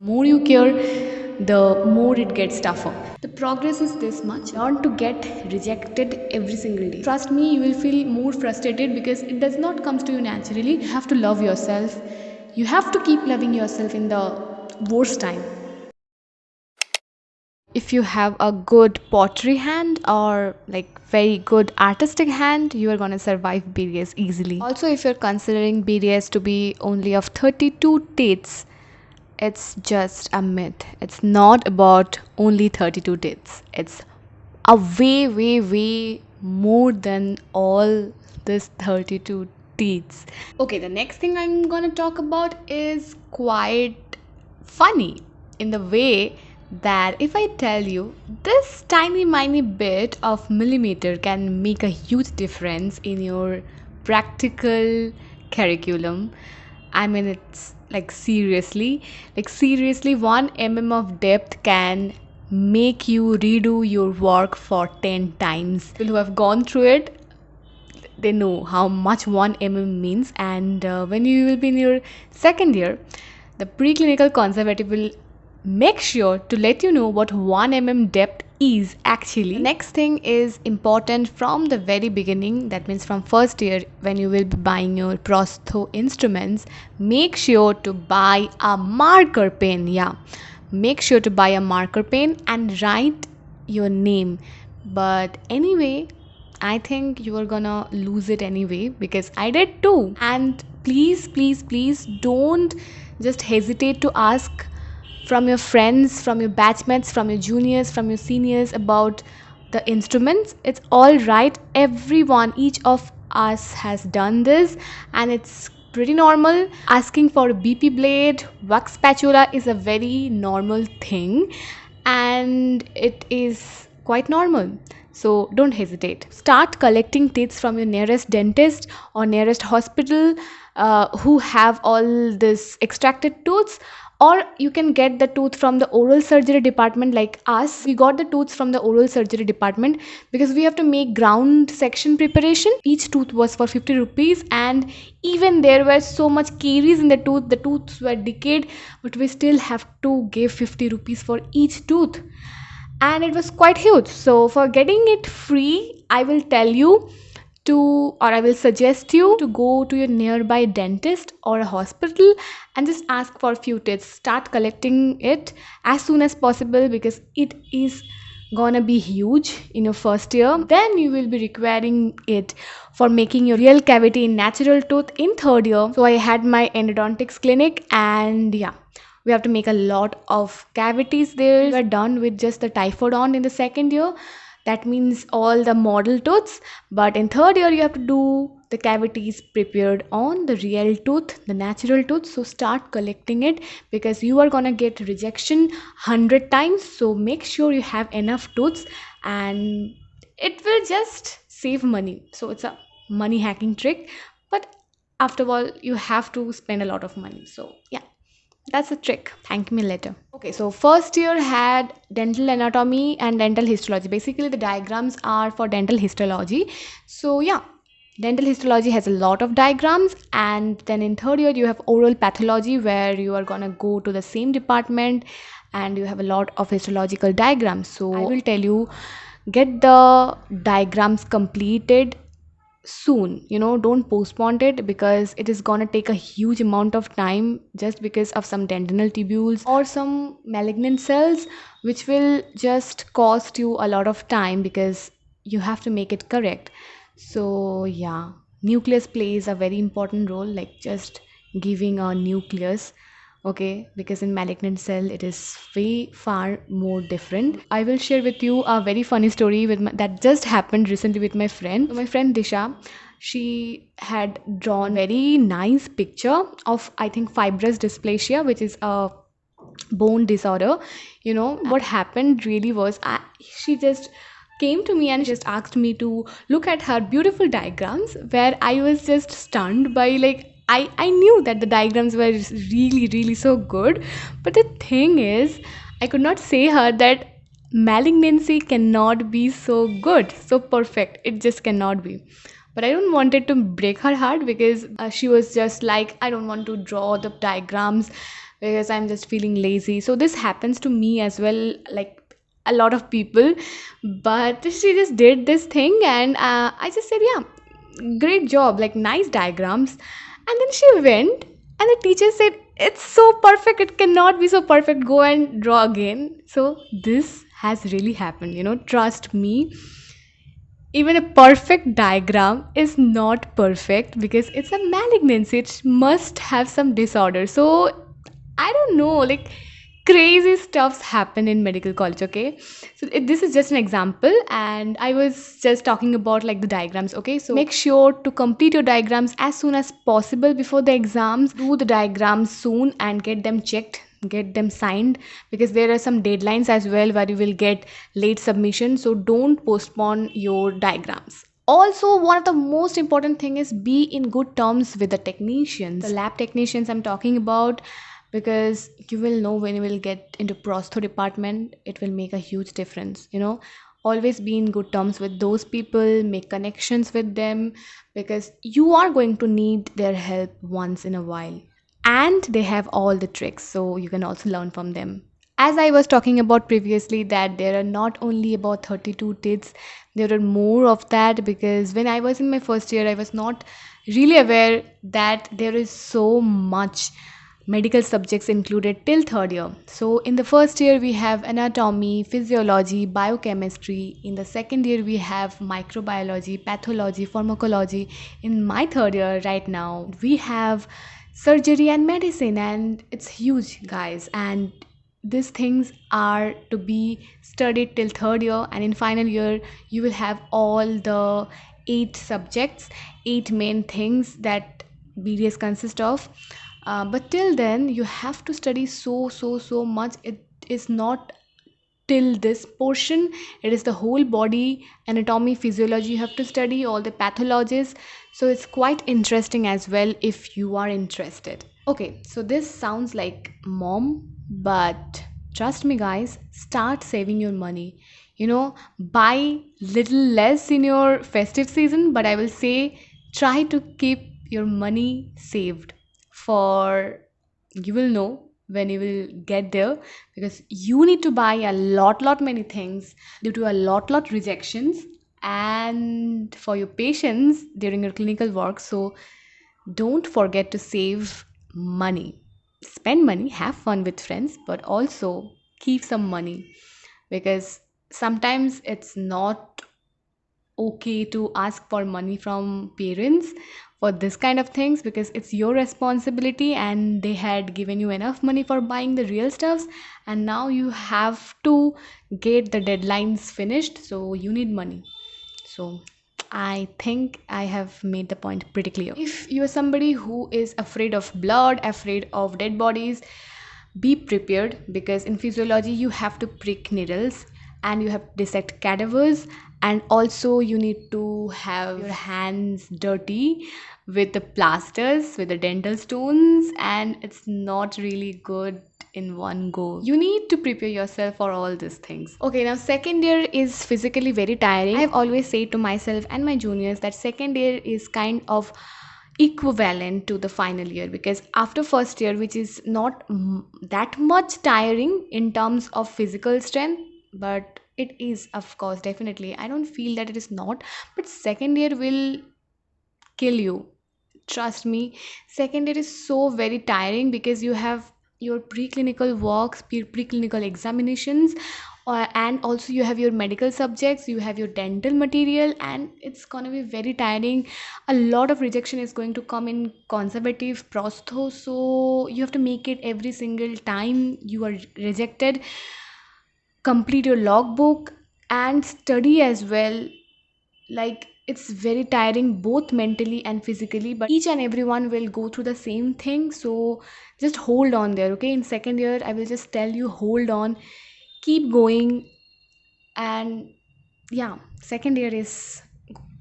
More you care, the more it gets tougher. The progress is this much. Learn to get rejected every single day. Trust me, you will feel more frustrated because it does not come to you naturally. You have to love yourself. You have to keep loving yourself in the worst time. If you have a good pottery hand or like very good artistic hand, you are going to survive BDS easily. Also, if you're considering BDS to be only of 32 dates, it's just a myth. It's not about only 32 dates. It's a way more than all this 32 dates. Okay, the next thing I'm gonna talk about is quite funny in the way that if I tell you this tiny bit of millimeter can make a huge difference in your practical curriculum. I mean, it's like seriously, 1 mm of depth can make you redo your work for 10 times. People who have gone through it, they know how much 1 mm means. And when you will be in your second year, the preclinical conservative will make sure to let you know what 1 mm depth is actually. The next thing is important from the very beginning, that means from first year when you will be buying your prostho instruments. Make sure to buy a marker pen. Yeah, make sure to buy a marker pen and write your name. But anyway, I think you are gonna lose it anyway because I did too. And please don't just hesitate to ask from your friends, from your batchmates, from your juniors, from your seniors about the instruments. It's all right. Everyone, each of us has done this, and it's pretty normal. Asking for a BP blade, wax spatula is a very normal thing, and it is quite normal. So don't hesitate. Start collecting teeth from your nearest dentist or nearest hospital who have all this extracted tooths, or you can get the tooth from the oral surgery department. Like us, we got the tooths from the oral surgery department because we have to make ground section preparation. Each tooth was for 50 rupees, and even there were so much caries in the tooth, the tooths were decayed, but we still have to give 50 rupees for each tooth, and it was quite huge. So for getting it free, I will tell you to, or I will suggest you to go to your nearby dentist or a hospital and just ask for a few teeth. Start collecting it as soon as possible because it is gonna be huge in your first year. Then you will be requiring it for making your real cavity in natural tooth in third year. So I had my endodontics clinic, and yeah, we have to make a lot of cavities there. We were done with just the typhodont in the second year. That means all the model tooths. But in third year, you have to do the cavities prepared on the real tooth, the natural tooth. So start collecting it because you are gonna get rejection 100 times. So make sure you have enough tooths, and it will just save money. So it's a money hacking trick. But after all, you have to spend a lot of money. So yeah, that's a trick. Thank me later. Okay, so first year had dental anatomy and dental histology. Basically, the diagrams are for dental histology. So yeah, dental histology has a lot of diagrams, and then in third year you have oral pathology where you are gonna go to the same department and you have a lot of histological diagrams. So I will tell you, get the diagrams completed soon. Don't postpone it because it is gonna take a huge amount of time just because of some dentinal tubules or some malignant cells, which will just cost you a lot of time because you have to make it correct. So yeah, nucleus plays a very important role, like just giving a nucleus. Okay, because in malignant cell it is way far more different. I will share with you a very funny story that just happened recently with my friend. So my friend Disha, she had drawn very nice picture of, I think, fibrous dysplasia, which is a bone disorder. What happened really was, she just came to me and just asked me to look at her beautiful diagrams, where I was just stunned by, like, I knew that the diagrams were really so good, but the thing is, I could not say her that malignancy cannot be so good, so perfect. It just cannot be. But I don't want it to break her heart because she was just like, I don't want to draw the diagrams because I'm just feeling lazy. So this happens to me as well, like a lot of people. But she just did this thing, and I just said, yeah, great job, like nice diagrams. And then she went, and the teacher said, it's so perfect, it cannot be so perfect, go and draw again. So this has really happened, trust me. Even a perfect diagram is not perfect because it's a malignancy. It must have some disorder. So I don't know, like crazy stuffs happen in medical college. Okay, so this is just an example, and I was just talking about like the diagrams. Okay, so make sure to complete your diagrams as soon as possible before the exams. Do the diagrams soon and get them checked, get them signed, because there are some deadlines as well where you will get late submission. So don't postpone your diagrams. Also, one of the most important thing is be in good terms with the technicians, the lab technicians I'm talking about, because you will know when you will get into prostho department, it will make a huge difference. Always be in good terms with those people, make connections with them, because you are going to need their help once in a while, and they have all the tricks, so you can also learn from them. As I was talking about previously, that there are not only about 32 tits, there are more of that, because when I was in my first year, I was not really aware that there is so much medical subjects included till third year. So in the first year we have anatomy, physiology, biochemistry. In the second year we have microbiology, pathology, pharmacology. In my third year right now we have surgery and medicine, and it's huge, guys. And these things are to be studied till third year, and in final year you will have all the 8 subjects, 8 main things that BDS consists of. But till then you have to study so much. It is not till this portion, it is the whole body anatomy, physiology. You have to study all the pathologies, so it's quite interesting as well if you are interested. Okay, so this sounds like mom, but trust me guys, start saving your money. Buy little less in your festive season, but I will say try to keep your money saved for, you will know when you will get there, because you need to buy a lot many things due to a lot rejections, and for your patients during your clinical work. So don't forget to save money, spend money, have fun with friends, but also keep some money, because sometimes it's not okay to ask for money from parents for this kind of things, because it's your responsibility and they had given you enough money for buying the real stuffs, and now you have to get the deadlines finished, so you need money. So I think I have made the point pretty clear. If you are somebody who is afraid of blood, afraid of dead bodies, be prepared, because in physiology you have to prick needles and you have to dissect cadavers, and also you need to have your hands dirty with the plasters, with the dental stones, and it's not really good in one go. You need to prepare yourself for all these things. Okay, now second year is physically very tiring. I've always said to myself and my juniors that second year is kind of equivalent to the final year, because after first year, which is not that much tiring in terms of physical strength, but it is, of course, definitely, I don't feel that it is not, but second year will kill you, trust me. Second year is so very tiring because you have your preclinical works, preclinical examinations, and also you have your medical subjects, you have your dental material, and it's gonna be very tiring. A lot of rejection is going to come in conservative prostho, so you have to make it every single time you are rejected. Complete your logbook and study as well. Like, it's very tiring both mentally and physically, but each and everyone will go through the same thing, so just hold on there. Okay, in second year I will just tell you, hold on, keep going. And yeah, second year is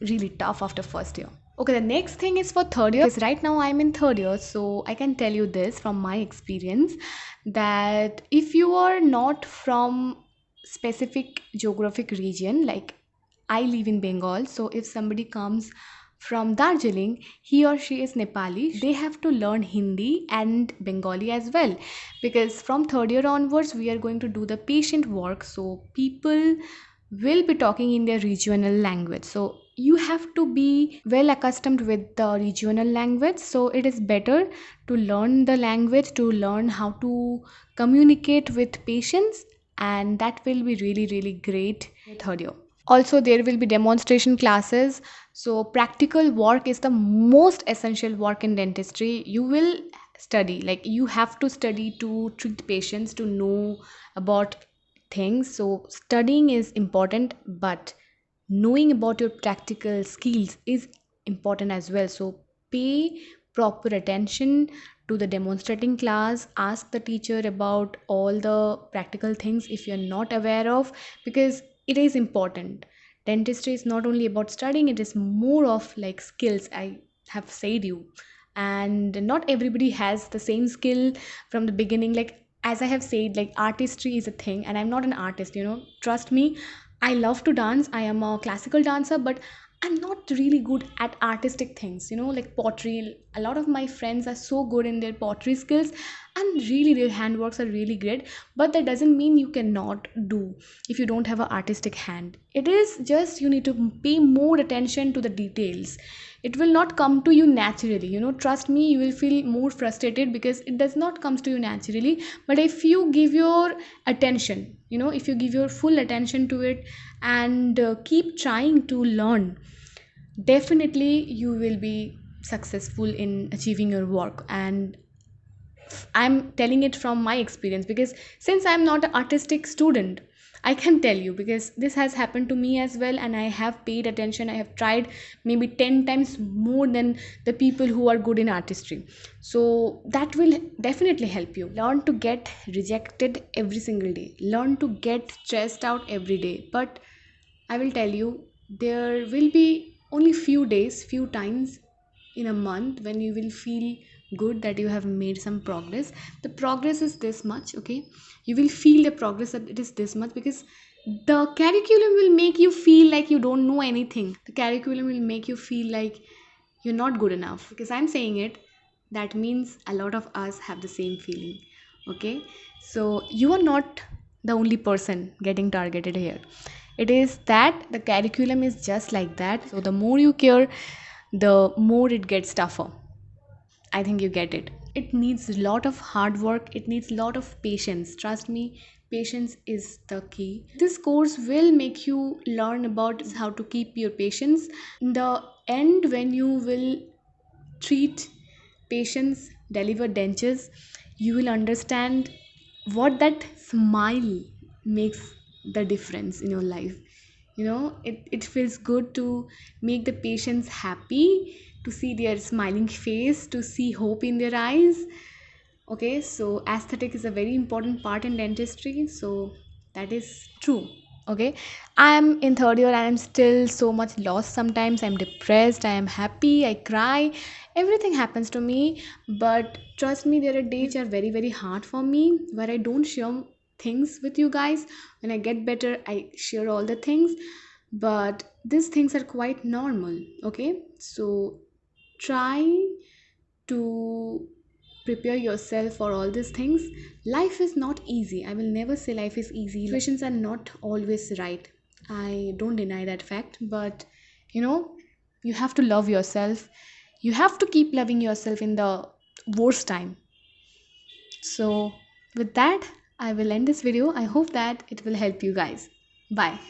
really tough after first year. Okay, the next thing is for third year, because right now I'm in third year, so I can tell you this from my experience, that if you are not from specific geographic region, like I live in Bengal, so if somebody comes from Darjeeling, he or she is Nepali, they have to learn Hindi and Bengali as well, because from third year onwards we are going to do the patient work, so people will be talking in their regional language. So you have to be well accustomed with the regional language, so it is better to learn the language, to learn how to communicate with patients, and that will be really really great in third year. Also there will be demonstration classes, so practical work is the most essential work in dentistry. You will study, like you have to study to treat patients, to know about things. So studying is important, but knowing about your practical skills is important as well. So pay proper attention to the demonstrating class, ask the teacher about all the practical things if you're not aware of, because it is important. Dentistry is not only about studying, it is more of like skills, I have said you. And not everybody has the same skill from the beginning. Like as I have said, like artistry is a thing, and I'm not an artist, trust me. I love to dance, I am a classical dancer, but I'm not really good at artistic things, like pottery. A lot of my friends are so good in their pottery skills, and really their handworks are really great. But that doesn't mean you cannot do if you don't have an artistic hand. It is just you need to pay more attention to the details. It will not come to you naturally, trust me. You will feel more frustrated because it does not comes to you naturally. But if you give your attention, if you give your full attention to it, and keep trying to learn, definitely you will be successful in achieving your work. And I'm telling it from my experience, because since I'm not an artistic student, I can tell you, because this has happened to me as well, and I have paid attention. I have tried maybe 10 times more than the people who are good in artistry. So that will definitely help you. Learn to get rejected every single day, learn to get stressed out every day. But I will tell you, there will be only few days, few times in a month when you will feel good that you have made some progress. The progress is this much, okay? You will feel the progress that it is this much, because the curriculum will make you feel like you don't know anything. The curriculum will make you feel like you're not good enough. Because I'm saying it, that means a lot of us have the same feeling, okay? So you are not the only person getting targeted here. It is that the curriculum is just like that. So the more you care, the more it gets tougher. I think you get it. It needs a lot of hard work, it needs a lot of patience. Trust me, patience is the key. This course will make you learn about how to keep your patience. In the end, when you will treat patients, deliver dentures, you will understand what that smile makes the difference in your life. It feels good to make the patients happy, to see their smiling face, to see hope in their eyes. Okay, so aesthetic is a very important part in dentistry, so that is true. Okay, I am in third year and I'm still so much lost. Sometimes I'm depressed, I am happy, I cry, everything happens to me. But trust me, there are days which are very very hard for me, where I don't share things with you guys. When I get better, I share all the things, but these things are quite normal. Okay, so try to prepare yourself for all these things. Life is not easy. I will never say life is easy. Situations are not always right. I don't deny that fact, but you know, you have to love yourself. You have to keep loving yourself in the worst time. So, with that, I will end this video. I hope that it will help you guys. Bye.